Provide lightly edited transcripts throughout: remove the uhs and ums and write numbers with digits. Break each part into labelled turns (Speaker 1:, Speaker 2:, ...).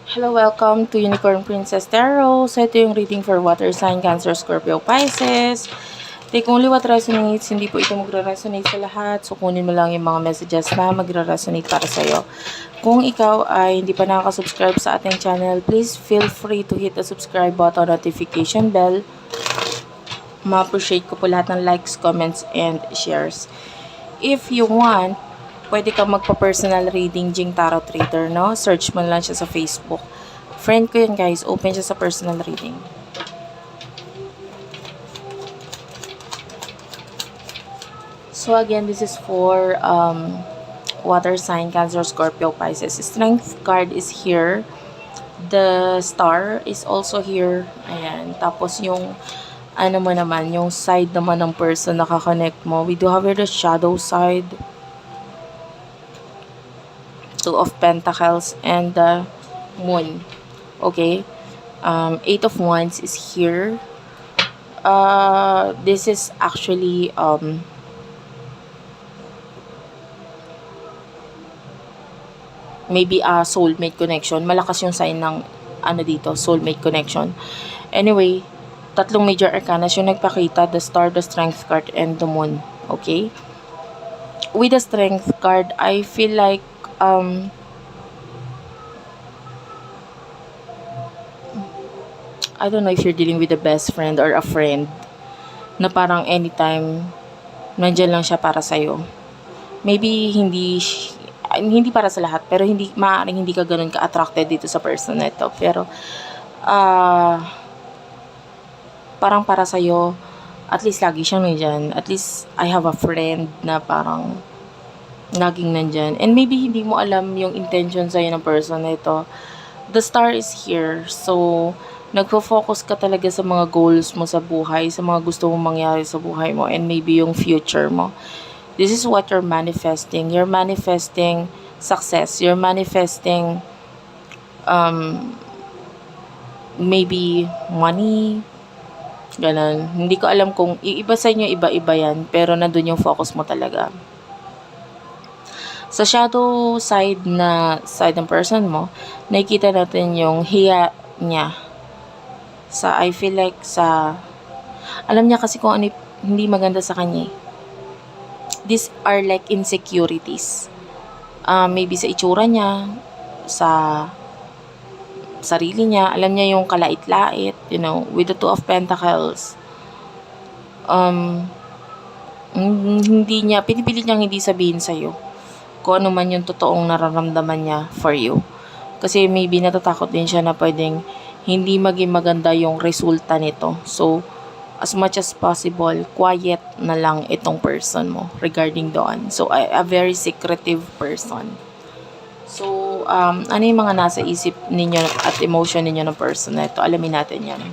Speaker 1: Hello, welcome to Unicorn Princess Tarot. So, ito yung reading for Water Sign, Cancer, Scorpio, Pisces. Take only what resonates. Hindi po ito magre-resonate sa lahat. So, kunin mo lang yung mga messages na magre-resonate para sa'yo. Kung ikaw ay hindi pa nakaka-subscribe sa ating channel, please feel free to hit the subscribe button, notification bell. Ma-appreciate ko po lahat ng likes, comments, and shares. If you want, pwede kang magpa-personal reading Jing Tarot Trader, no? Search mo lang siya sa Facebook. Friend ko yun, guys. Open siya sa personal reading. So, again, this is for water sign, Cancer, Scorpio, Pisces. Strength card is here. The star is also here. Ayan. Tapos, yung ano mo naman, yung side naman ng person na kakonect mo. We do have here the shadow side. Two of Pentacles and the Moon. Okay. Eight of Wands is here. This is actually maybe a soulmate connection. Malakas yung sign ng ano dito, soulmate connection. Anyway, tatlong major arcana yung nagpakita, the star, the strength card, and the moon. Okay? With the strength card, I feel like I don't know if you're dealing with a best friend or a friend na parang anytime nandyan lang siya para sa'yo. Maybe hindi para sa lahat, pero maaaring hindi ka ganun ka-attracted dito sa person na ito. Pero parang para sa'yo, at least lagi siyang nandyan. At least I have a friend na parang laging nandyan. And maybe hindi mo alam yung intention sa'yo ng person na ito. The star is here. So, nagfo-focus ka talaga sa mga goals mo sa buhay, sa mga gusto mong mangyari sa buhay mo, and maybe yung future mo. This is what you're manifesting. You're manifesting success. You're manifesting maybe money, ganun. Hindi ko alam kung iba sa inyo, iba-iba yan, pero nandun yung focus mo talaga. Sa shadow side ng person mo, nakikita natin yung hiya niya. I feel like alam niya kasi kung ano hindi maganda sa kanya. These are like insecurities. Maybe sa itsura niya, sa sarili niya, alam niya yung kalait-lait, with the Two of Pentacles. Pinipilit niyang hindi sabihin sa'yo kung ano man yung totoong nararamdaman niya for you. Kasi maybe natatakot din siya na pwedeng hindi maging maganda yung resulta nito. So, as much as possible, quiet na lang itong person mo regarding doon. So, a very secretive person. So, ano yung mga nasa isip ninyo at emotion ninyo ng person na ito? Alamin natin yan.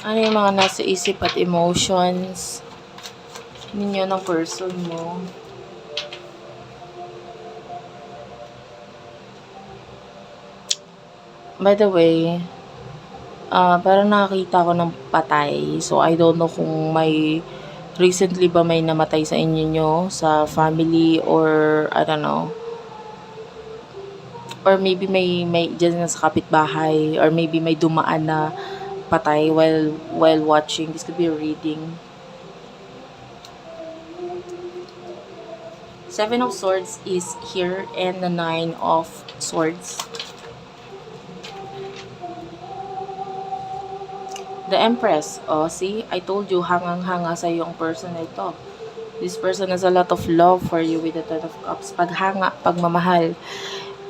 Speaker 1: Ano yung mga nasa isip at emotions ninyo ng person mo? By the way, parang nakakita ko ng patay. So, I don't know kung recently ba may namatay sa inyo sa family, or I don't know. Or maybe may dyan sa kapitbahay, or maybe may dumaan na patay while watching. This could be a reading. Seven of Swords is here, and the Nine of Swords. The Empress. Oh, see? I told you, hangang-hanga sa yung person na ito. This person has a lot of love for you with the Ten of Cups. Paghanga, pagmamahal.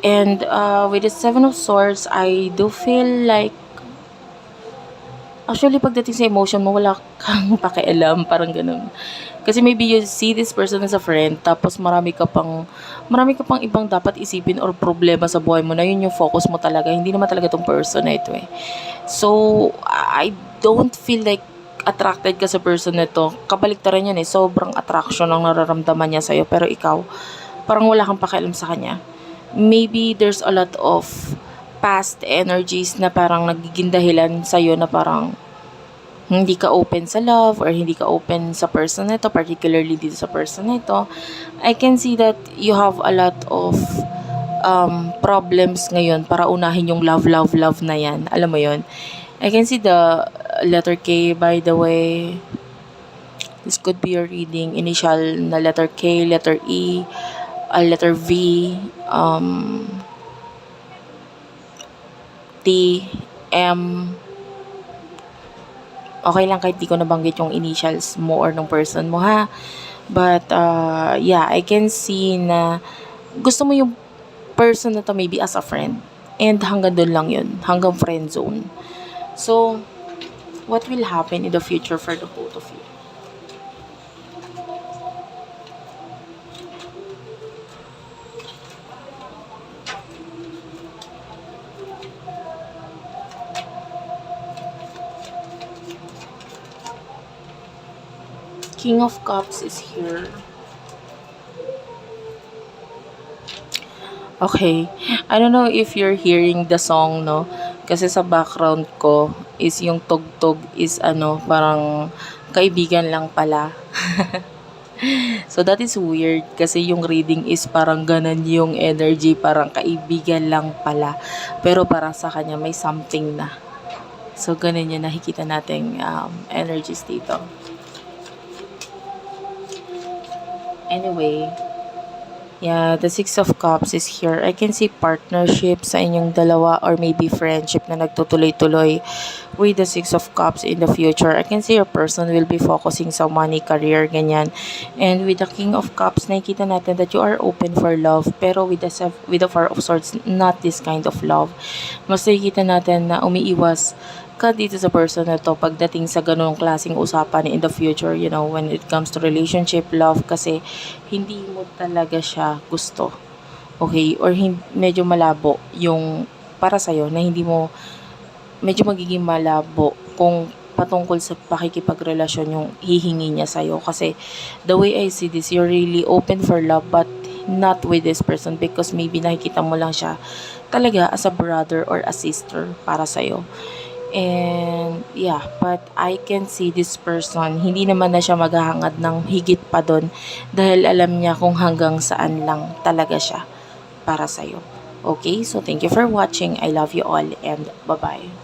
Speaker 1: And with the Seven of Swords, I do feel like Actually, pagdating sa emotion mo, wala kang pakialam, parang ganun. Kasi maybe you see this person as a friend, tapos marami ka pang ibang dapat isipin or problema sa buhay mo na yun yung focus mo talaga. Hindi naman talaga tong person na ito eh. So, I don't feel like attracted ka sa person na to. Kabaliktaran yan eh. Sobrang attraction ang nararamdaman niya sa'yo. Pero ikaw, parang wala kang pakialam sa kanya. Maybe there's a lot of past energies na parang nagiging dahilan sa'yo na parang hindi ka open sa love or hindi ka open sa person na ito, particularly dito sa person na ito. I can see that you have a lot of problems ngayon para unahin yung love na yan. Alam mo yon. I can see the letter K, by the way. This could be your reading. Initial na letter K, letter E, letter V, T, M. Okay lang kahit di ko nabanggit yung initials mo or ng person mo ha. But yeah, I can see na gusto mo yung person na to maybe as a friend. And hanggang doon lang yun. Hanggang friend zone. So, what will happen in the future for the both of you? King of Cups is here. Okay. I don't know if you're hearing the song, no? Kasi sa background ko is yung tugtog is parang kaibigan lang pala. So that is weird kasi yung reading is parang ganun yung energy, parang kaibigan lang pala. Pero para sa kanya may something na. So ganun yung nakikita nating energies dito. Anyway, yeah, the Six of Cups is here. I can see partnership sa inyong dalawa or maybe friendship na nagtutuloy-tuloy with the Six of Cups in the future. I can see your person will be focusing sa money, career, ganyan. And with the King of Cups, nakikita natin that you are open for love. Pero with the Four of Swords, not this kind of love. Mas nakikita natin na umiiwas ka dito sa person na to pagdating sa ganung klaseng usapan in the future, you know, when it comes to relationship, love, kasi hindi mo talaga siya gusto. Okay? Or medyo malabo yung para sa'yo na hindi mo, medyo magiging malabo kung patungkol sa pakikipagrelasyon yung hihingi niya sa'yo. Kasi the way I see this, you're really open for love but not with this person because maybe nakikita mo lang siya talaga as a brother or a sister para sa'yo. And yeah, but I can see this person, hindi naman na siya maghahangad ng higit pa doon dahil alam niya kung hanggang saan lang talaga siya para sa'yo. Okay, so thank you for watching. I love you all and bye-bye.